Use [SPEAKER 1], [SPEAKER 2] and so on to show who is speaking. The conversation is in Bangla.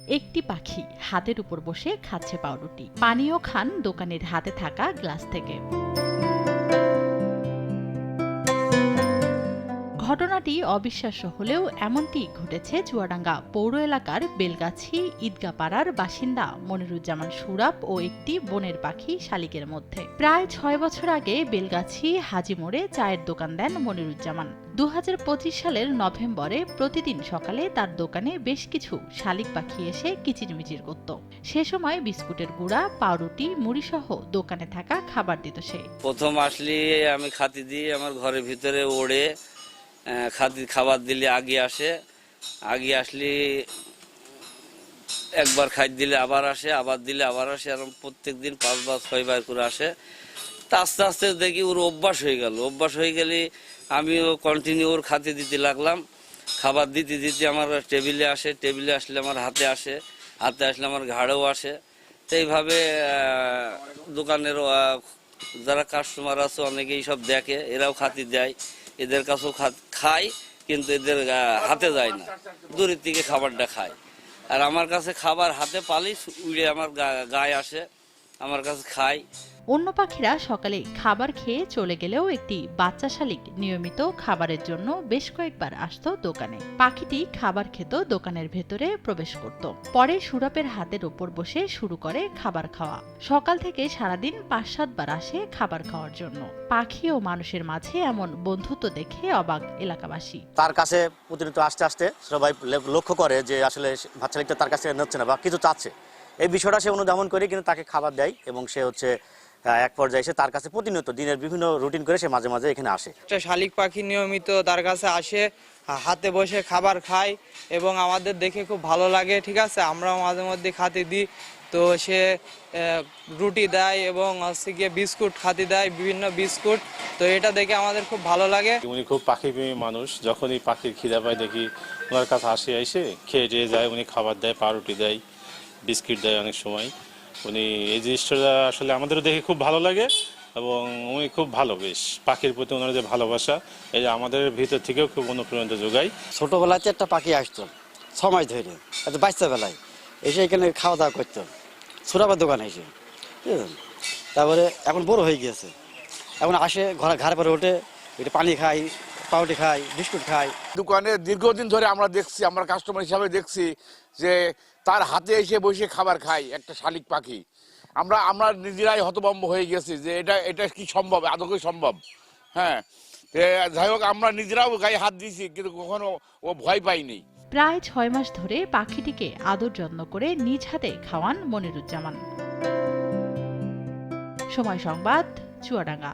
[SPEAKER 1] একটি পাখি হাতের উপর বসে খাচ্ছে পাউরুটি, পানিও খান দোকানের হাতে থাকা গ্লাস থেকে। ঘটনাটি অবিশ্বাস্য হলেও এমনটি ঘটেছে চুয়াডাঙ্গা পৌর এলাকার বেলগাছি ঈদগাপাড়ার বাসিন্দা মনিরুজ্জামান সুরাব ও একটি বনের পাখি শালিকের মধ্যে। প্রায় ৬ বছর আগে বেলগাছি হাজি মোড়ে চায়ের দোকান দেন মনিরুজ্জামান। ২০২৫ সালের নভেম্বরে প্রতিদিন সকালে তার দোকানে বেশ কিছু শালিক পাখি এসে কিচিরমিচির করত। সে সময় বিস্কুটের গুঁড়া, পাউরুটি, মুড়িসহ দোকানে থাকা খাবার দিত সে।
[SPEAKER 2] প্রথম আসলে আমি খাতি দিই, আমার ঘরের ভিতরে ওড়ে খাবার দিলে আগে আসলে একবার খাই দিলে আবার আসে, আবার দিলে আবার আসে, এরকম প্রত্যেক দিন ৫ বার ৬ বার করে আসে। তা আস্তে আস্তে দেখি ওর অভ্যাস হয়ে গেল। অভ্যাস হয়ে গেলে আমিও কন্টিনিউ ওর খাতে দিতে লাগলাম। খাবার দিতে দিতে আমার টেবিলে আসে, টেবিলে আসলে আমার হাতে আসে, হাতে আসলে আমার ঘাড়েও আসে। তো এইভাবে দোকানের যারা কাস্টমার আছে অনেকেই সব দেখে, এরাও খাতি দেয়, এদের কাছেও খায়, কিন্তু এদের হাতে যায় না, দূরের থেকে খাবারটা খায়। আর আমার কাছে খাবার হাতে পালি উড়ে আমার গায়ে আসে, আমার কাছে খায়।
[SPEAKER 1] অন্য পাখিরা সকালে খাবার খেয়ে চলে গেলেও একটি বাচ্চা শালিক নিয়মিত খাবারের জন্য বেশ কয়েকবার আসতো দোকানে। পাখিটি খাবার খেত, দোকানের ভেতরে প্রবেশ করত, পরে সুরাপের হাতের ওপর বসে শুরু করে খাবার খাওয়া। সকাল থেকে সারাদিন ৫-৭ বার আসে খাবার খাওয়ার জন্য। পাখি ও মানুষের মাঝে এমন বন্ধুত্ব দেখে অবাক এলাকাবাসী।
[SPEAKER 3] তার কাছে প্রতিনিয়ত আসতে আসতে সবাই লক্ষ্য করে যে আসলে বাচ্চা শালিকটা তার কাছে নিচ্ছে না বা কিছু চাচ্ছে, এই বিষয়টা সে অনুধাবন করে কিন্তু তাকে খাবার দেয় এবং সে হচ্ছে এক পর্যায়ে এসে তার কাছে প্রতিনিয়ত দিনের বিভিন্ন রুটিন করে সে মাঝে মাঝে এখানে আসে।
[SPEAKER 4] একটা শালিক পাখি নিয়মিত তার কাছে আসে, হাতে বসে খাবার খায় এবং আমাদের দেখে খুব ভালো লাগে। ঠিক আছে, আমরাও মাঝে মধ্যে খাতে দিই, তো সে রুটি দেয় এবং হচ্ছে গিয়ে বিস্কুট খাতে দেয়, বিভিন্ন বিস্কুট। তো এটা দেখে আমাদের খুব ভালো লাগে।
[SPEAKER 5] উনি খুব পাখিপ্রেমী মানুষ, যখনই পাখির খিদা পায় দেখি ওনার কাছে এসে খেয়ে টেয়ে যায়। উনি খাবার দেয়, পাউরুটি দেয়, বিস্কিট দেয় অনেক সময়। উনি এই জিনিসটা আসলে আমাদেরও দেখে খুব ভালো লাগে এবং উনি খুব ভালো, বেশ পাখির প্রতি ওনার যে ভালোবাসা, এই যে আমাদের ভিতর থেকেও খুব অনুপ্রেরণা যোগায়।
[SPEAKER 6] ছোটবেলাতে একটা পাখি আসতো ৬ মাস ধরে, এত বাচ্চা বেলায় এসে এখানে খাওয়া দাওয়া করতো সুরাবের দোকানে এসে, তারপরে এখন বড় হয়ে গিয়েছে, এখন আসে ঘরে পরে ওঠে, একটু পানি খাই, পাউরুটি খাই, বিস্কুট খাই।
[SPEAKER 7] দোকানে দীর্ঘদিন ধরে আমরা দেখছি, আমরা কাস্টমার হিসাবে দেখছি যে তার হাতে এসে বসে খাবার খায় একটা শালিক পাখি। আমরা নিজেরাই হতভম্ব হয়ে গেছি যে এটা কি সম্ভব, আদৌ কি সম্ভব? হ্যাঁ, যাই হোক, আমরা নিজেরাও গায়ে হাত দিয়েছি, কিন্তু কখনো ও ভয় পাইনি।
[SPEAKER 1] প্রায় ৬ মাস ধরে পাখিটিকে আদর যত্ন করে নিজ হাতে খাওয়ান মনিরুজ্জামান। সময় সংবাদ, চুয়াডাঙ্গা।